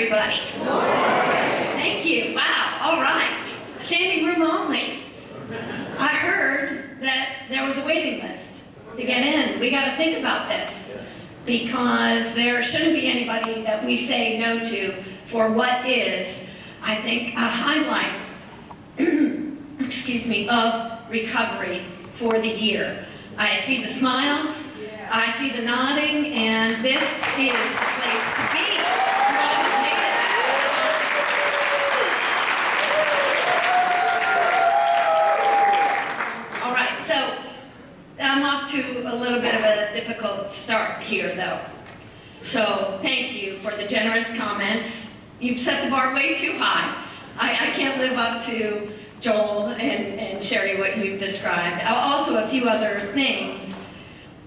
everybody. Good morning. Thank you. Wow. All right. Standing room only. I heard that there was a waiting list to get in. We got to think about this because there shouldn't be anybody that we say no to for what is, I think, a highlight, excuse me, of recovery for the year. I see the smiles. I see the nodding, and this is the place to be. All right, so I'm off to a little bit of a difficult start here, though. So thank you for the generous comments. You've set the bar way too high. I can't live up to Joel and Sherry, what you've described. Also, a few other things.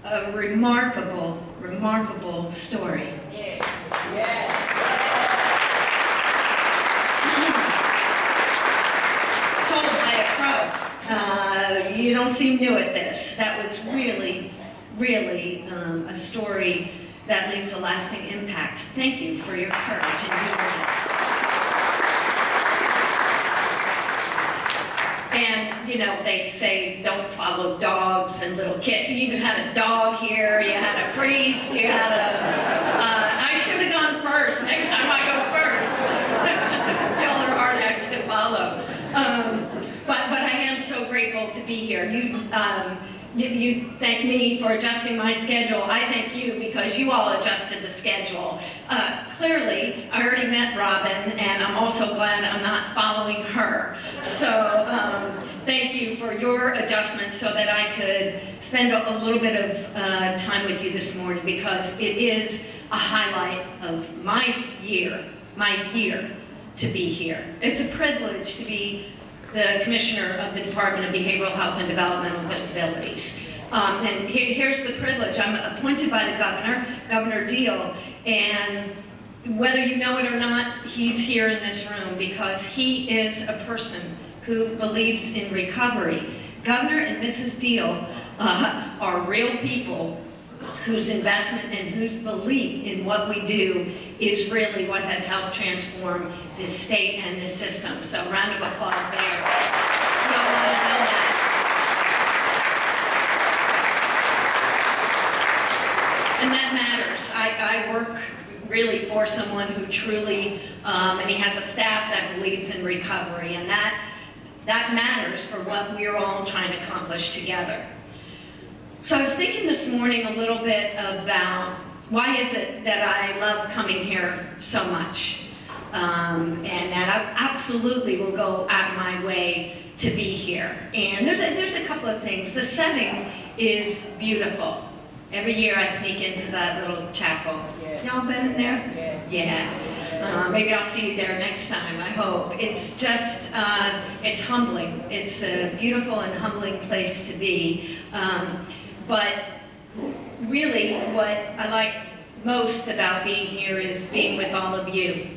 A remarkable story. Yeah. Yeah. Told by a pro. You don't seem new at this. That was really a story that leaves a lasting impact. Thank you for your courage and your And, you know, they say don't follow dogs and little kids. You even had a dog here, you had a priest, you had I should have gone first. Next time I go first. Y'all are hard acts to follow. But I am so grateful to be here. You thank me for adjusting my schedule. I thank you because you all adjusted the schedule. Clearly, I already met Robin, and I'm also glad I'm not following her. So thank you for your adjustments so that I could spend a little bit of time with you this morning because it is a highlight of my year to be here. It's a privilege to be the Commissioner of the Department of Behavioral Health and Developmental Disabilities. And here's the privilege. I'm appointed by the governor, Governor Deal, and whether you know it or not, he's here in this room because he is a person who believes in recovery. Governor and Mrs. Deal are real people whose investment and whose belief in what we do is really what has helped transform this state and this system. So round of applause there. You all want to know that. And that matters. I work really for someone who truly, and he has a staff that believes in recovery, and that matters for what we're all trying to accomplish together. So I was thinking this morning a little bit about why is it that I love coming here so much, and that I absolutely will go out of my way to be here. And there's a couple of things. The setting is beautiful. Every year I sneak into that little chapel. Yeah. Y'all been in there? Yeah. Maybe I'll see you there next time, I hope. It's just, it's humbling. It's a beautiful and humbling place to be. But really what I like most about being here is being with all of you.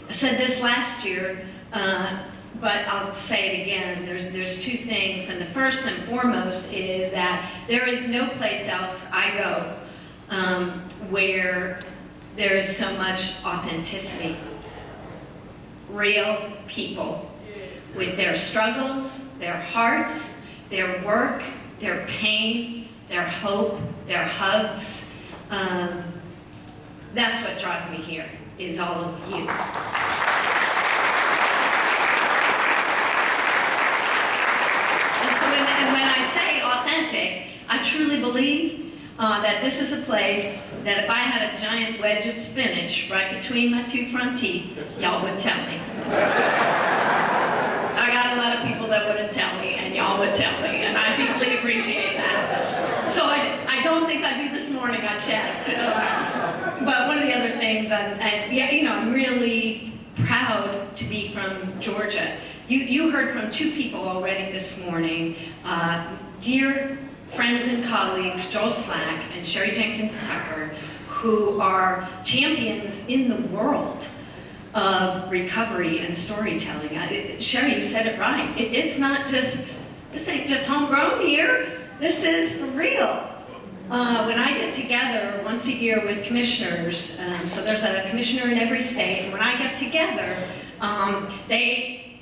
I said this last year, but I'll say it again. There's two things, and the first and foremost is that there is no place else I go where there is so much authenticity. Real people with their struggles, their hearts, their work, their pain, their hope, their hugs. That's what draws me here, is all of you. And when I say authentic, I truly believe that this is a place that if I had a giant wedge of spinach right between my two front teeth, y'all would tell me. I got a lot of people that wouldn't tell me, and y'all would tell me, and I deeply appreciate that. So I don't think I do this morning, I checked. But one of the other things, I'm really proud to be from Georgia. You heard from two people already this morning, dear friends and colleagues, Joel Slack and Sherry Jenkins Tucker, who are champions in the world of recovery and storytelling. Sherry, you said it right. It's not just, this ain't just homegrown here. This is for real. When I get together once a year with commissioners, so there's a commissioner in every state, and when I get together, they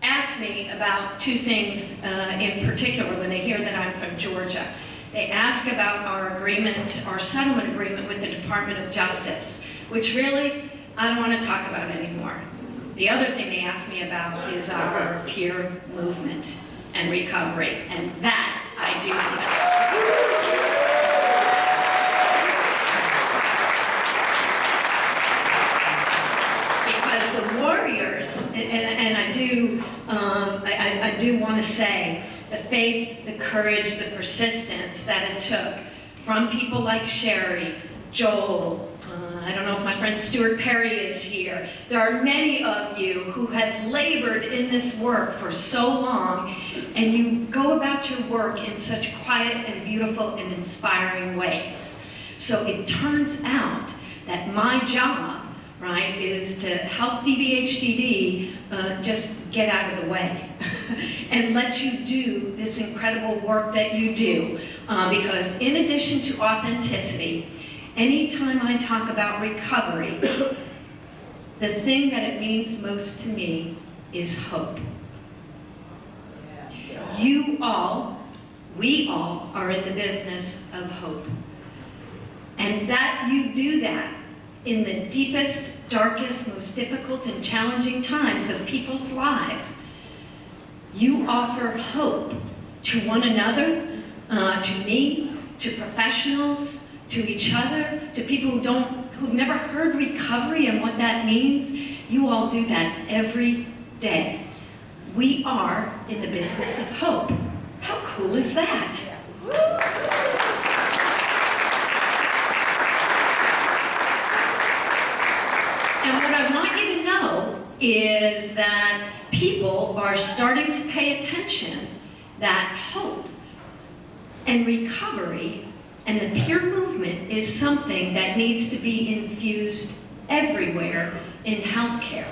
ask me about two things in particular when they hear that I'm from Georgia. They ask about our agreement, our settlement agreement with the Department of Justice, which really I don't want to talk about anymore. The other thing they ask me about is our peer movement and recovery, and that I do because the warriors, and I do want to say, the faith, the courage, the persistence that it took from people like Sherry, Joel, I don't know if my friend Stuart Perry is here. There are many of you who have labored in this work for so long, and you go about your work in such quiet and beautiful and inspiring ways. So it turns out that my job, right, is to help DBHDD just get out of the way and let you do this incredible work that you do. Because in addition to authenticity, anytime I talk about recovery, the thing that it means most to me is hope. You all, we all, are in the business of hope. And that you do that in the deepest, darkest, most difficult and challenging times of people's lives. You offer hope to one another, to me, to professionals, to each other, to people who've never heard recovery and what that means. You all do that every day. We are in the business of hope. How cool is that? And what I want you to know is that people are starting to pay attention that hope and recovery and the peer movement is something that needs to be infused everywhere in healthcare.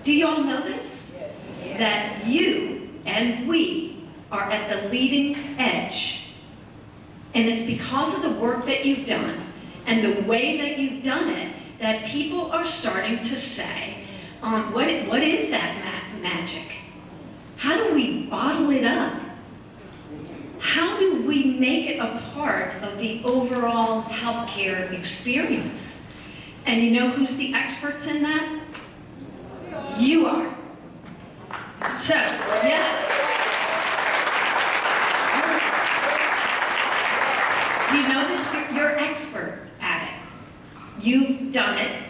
Do you all know this? Yes. That you and we are at the leading edge. And it's because of the work that you've done and the way that you've done it that people are starting to say, what is that magic? How do we bottle it up? How do we make it a part of the overall healthcare experience? And you know who's the experts in that? You are. So, yes. Do you know this? You're expert at it. You've done it.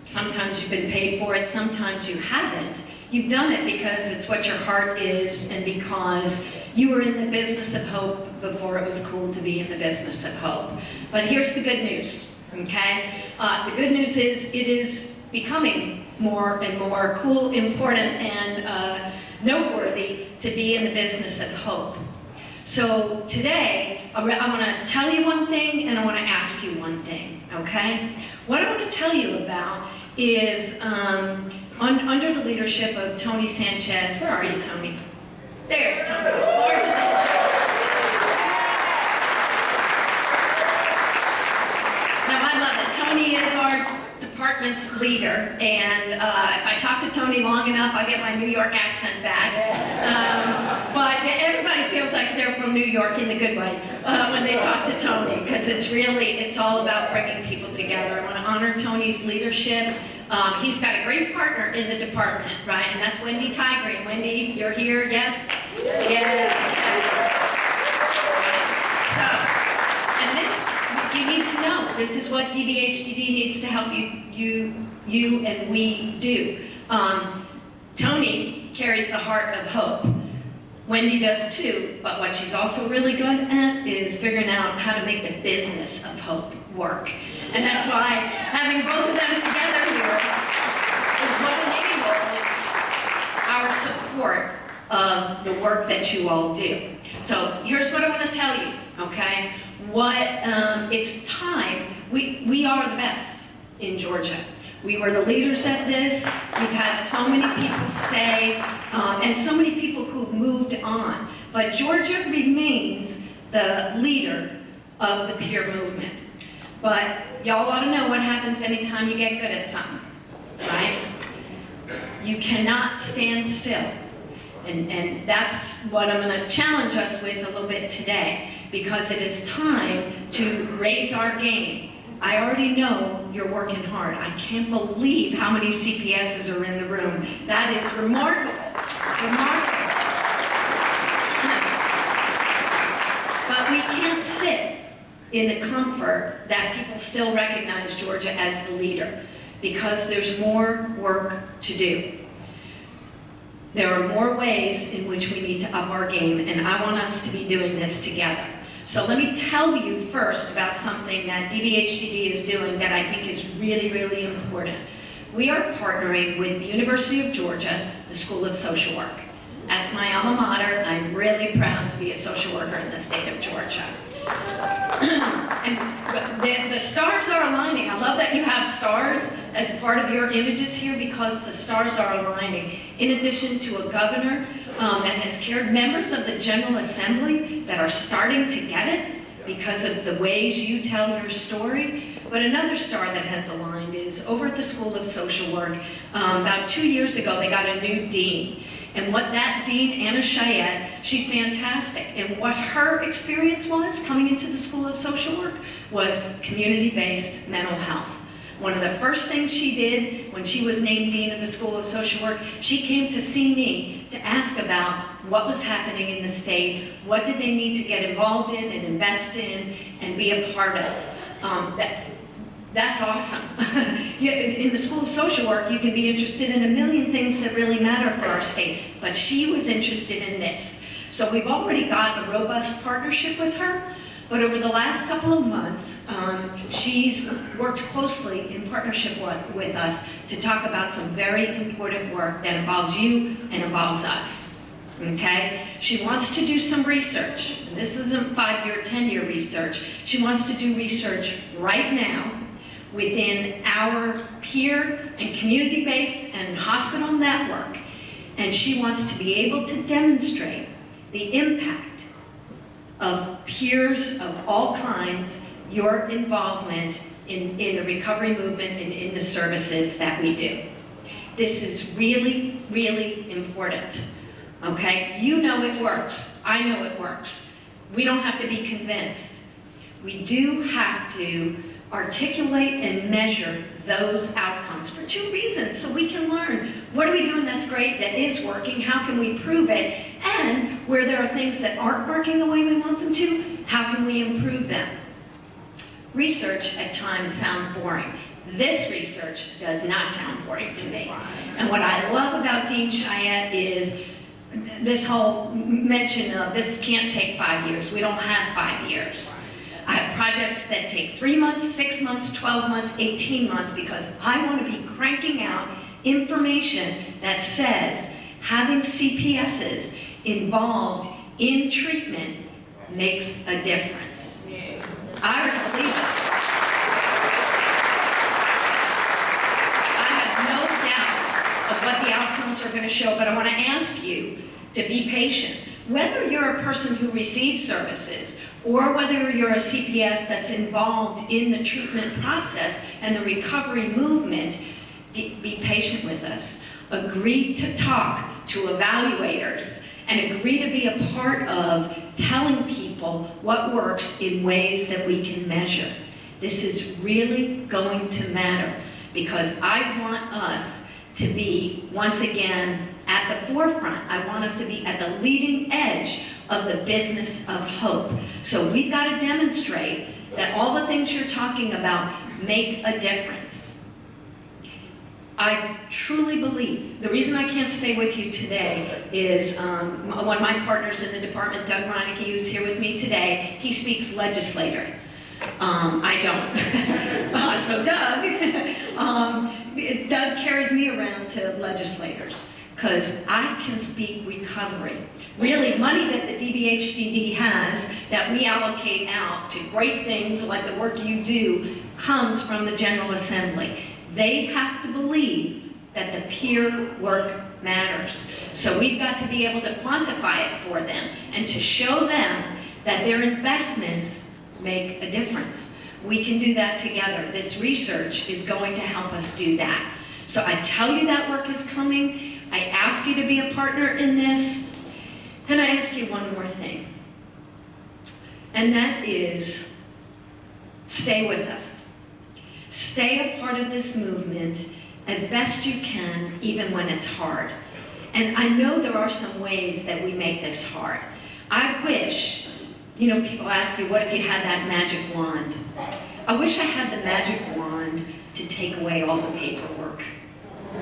Sometimes you've been paid for it, sometimes you haven't. You've done it because it's what your heart is and because you were in the business of hope before it was cool to be in the business of hope. But here's the good news, okay? The good news is it is becoming more and more cool, important, and noteworthy to be in the business of hope. So today, I want to tell you one thing and I want to ask you one thing, okay? What I want to tell you about is under the leadership of Tony Sanchez. Where are you, Tony? There's Tony. Now, I love it. Tony is our department's leader, and if I talk to Tony long enough, I'll get my New York accent back. But everybody feels like they're from New York in a good way when they talk to Tony, because it's all about bringing people together. I want to honor Tony's leadership. He's got a great partner in the department, right? And that's Wendy Tigreen. Wendy, you're here, yes? Yes. So, and this, you need to know, this is what DBHDD needs to help you and we do. Tony carries the heart of hope. Wendy does too, but what she's also really good at is figuring out how to make the business of hope work. And that's why having both of them together here is what enables our support of the work that you all do. So here's what I want to tell you, okay? It's time. We are the best in Georgia. We were the leaders at this. We've had so many people stay, and so many people who've moved on. But Georgia remains the leader of the peer movement. But y'all ought to know what happens anytime you get good at something, right? You cannot stand still. And that's what I'm going to challenge us with a little bit today, because it is time to raise our game. I already know you're working hard. I can't believe how many CPSs are in the room. That is remarkable. Remarkable. But we can't sit in the comfort that people still recognize Georgia as the leader, because there's more work to do. There are more ways in which we need to up our game, and I want us to be doing this together. So let me tell you first about something that DBHDD is doing that I think is really, really important. We are partnering with the University of Georgia, the School of Social Work. That's my alma mater. I'm really proud to be a social worker in the state of Georgia. And the stars are aligning. I love that you have stars as part of your images here, because the stars are aligning. In addition to a governor that has cared, members of the General Assembly that are starting to get it because of the ways you tell your story. But another star that has aligned is over at the School of Social Work. About 2 years ago, they got a new dean. And what that dean, Anna Chayette, she's fantastic. And what her experience was coming into the School of Social Work was community-based mental health. One of the first things she did when she was named Dean of the School of Social Work, she came to see me to ask about what was happening in the state, what did they need to get involved in and invest in and be a part of. That's awesome. In the School of Social Work, you can be interested in a million things that really matter for our state, but she was interested in this. So we've already got a robust partnership with her, but over the last couple of months, she's worked closely in partnership with us to talk about some very important work that involves you and involves us, okay? She wants to do some research, and this isn't 5-year, 10-year research. She wants to do research right now within our peer and community-based and hospital network, and she wants to be able to demonstrate the impact of peers of all kinds, your involvement in the recovery movement and in the services that we do. This is really, really important, okay? You know it works. I know it works. We don't have to be convinced. We do have to articulate and measure those outcomes for 2 reasons, so we can learn what are we doing that's great, that is working, how can we prove it, and where there are things that aren't working the way we want them to, how can we improve them? Research at times sounds boring. This research does not sound boring to me. And what I love about Dean Chayette is this whole mention of this can't take 5 years. We don't have 5 years. I have projects that take 3 months, 6 months, 12 months, 18 months, because I want to be cranking out information that says having CPSs involved in treatment makes a difference. I already believe it. I have no doubt of what the outcomes are going to show, but I want to ask you to be patient. Whether you're a person who receives services or whether you're a CPS that's involved in the treatment process and the recovery movement, be patient with us. Agree to talk to evaluators and agree to be a part of telling people what works in ways that we can measure. This is really going to matter, because I want us to be, once again, at the forefront. I want us to be at the leading edge of the business of hope. So we've got to demonstrate that all the things you're talking about make a difference. I truly believe, the reason I can't stay with you today is one of my partners in the department, Doug Reinecke, who's here with me today, he speaks legislator. I don't. So Doug carries me around to legislators, because I can speak recovery. Really, money that the DBHDD has that we allocate out to great things like the work you do comes from the General Assembly. They have to believe that the peer work matters. So we've got to be able to quantify it for them and to show them that their investments make a difference. We can do that together. This research is going to help us do that. So I tell you that work is coming. I ask you to be a partner in this. And I ask you one more thing. And that is, stay with us. Stay a part of this movement as best you can, even when it's hard. And I know there are some ways that we make this hard. I wish, people ask you, what if you had that magic wand? I wish I had the magic wand to take away all the paperwork. I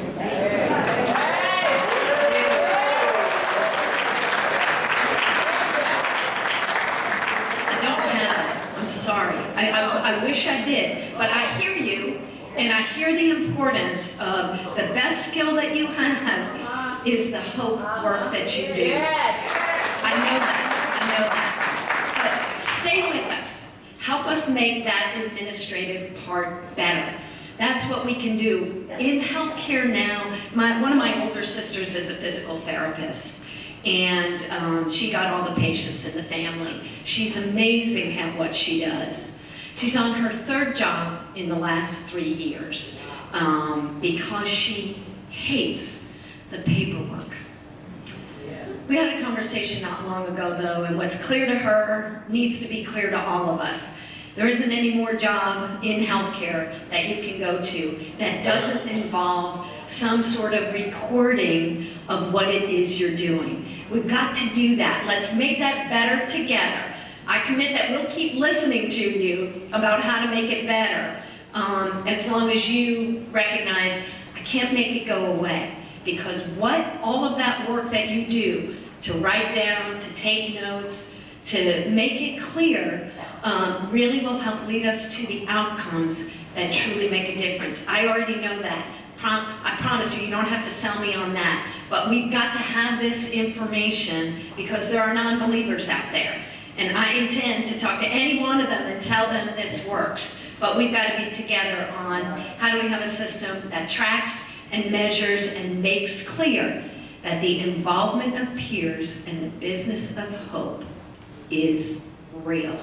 don't have it. I'm sorry. I wish I did. But I hear you, and I hear the importance of the best skill that you have is the hope work that you do. I know that. But stay with us. Help us make that administrative part better. That's what we can do. In healthcare now, one of my older sisters is a physical therapist, and she got all the patients in the family. She's amazing at what she does. She's on her third job in the last 3 years because she hates the paperwork. We had a conversation not long ago, though, and what's clear to her needs to be clear to all of us. There isn't any more job in healthcare that you can go to that doesn't involve some sort of recording of what it is you're doing. We've got to do that. Let's make that better together. I commit that we'll keep listening to you about how to make it better, as long as you recognize I can't make it go away. Because all of that work that you do to write down, to take notes, to make it clear, really will help lead us to the outcomes that truly make a difference. I already know that. I promise you, you don't have to sell me on that. But we've got to have this information because there are non-believers out there. And I intend to talk to any one of them and tell them this works. But we've got to be together on how do we have a system that tracks and measures and makes clear that the involvement of peers and the business of hope is real.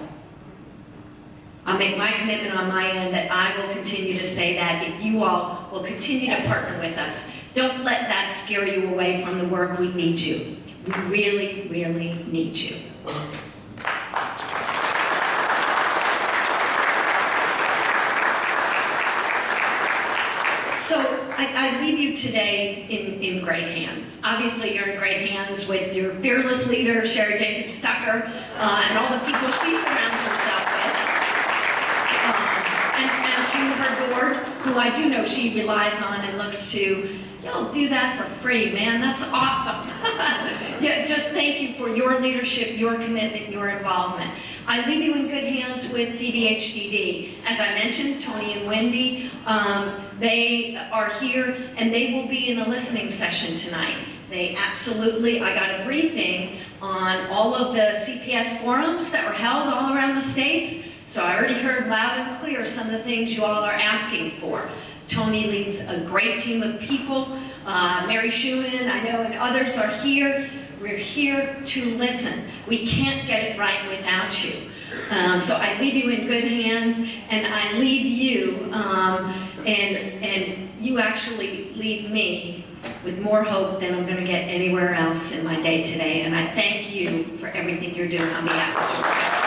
I'll make my commitment on my end that I will continue to say that if you all will continue to partner with us. Don't let that scare you away from the work. We need you. We really, really need you. So I leave you today in great hands. Obviously, you're in great hands with your fearless leader, Sherry Jenkins Tucker, and all the people she surrounds herself with. And to her board, who I do know she relies on and looks to. Y'all do that for free, man. That's awesome. Yeah, just thank you for your leadership, your commitment, your involvement. I leave you in good hands with DBHDD. As I mentioned, Tony and Wendy, they are here, and they will be in the listening session tonight. They absolutely, I got a briefing on all of the CPS forums that were held all around the states, so I already heard loud and clear some of the things you all are asking for. Tony leads a great team of people. Mary Schumann, I know, and others are here. We're here to listen. We can't get it right without you. So I leave you in good hands, and I leave you, and you actually leave me with more hope than I'm going to get anywhere else in my day today. And I thank you for everything you're doing on behalf of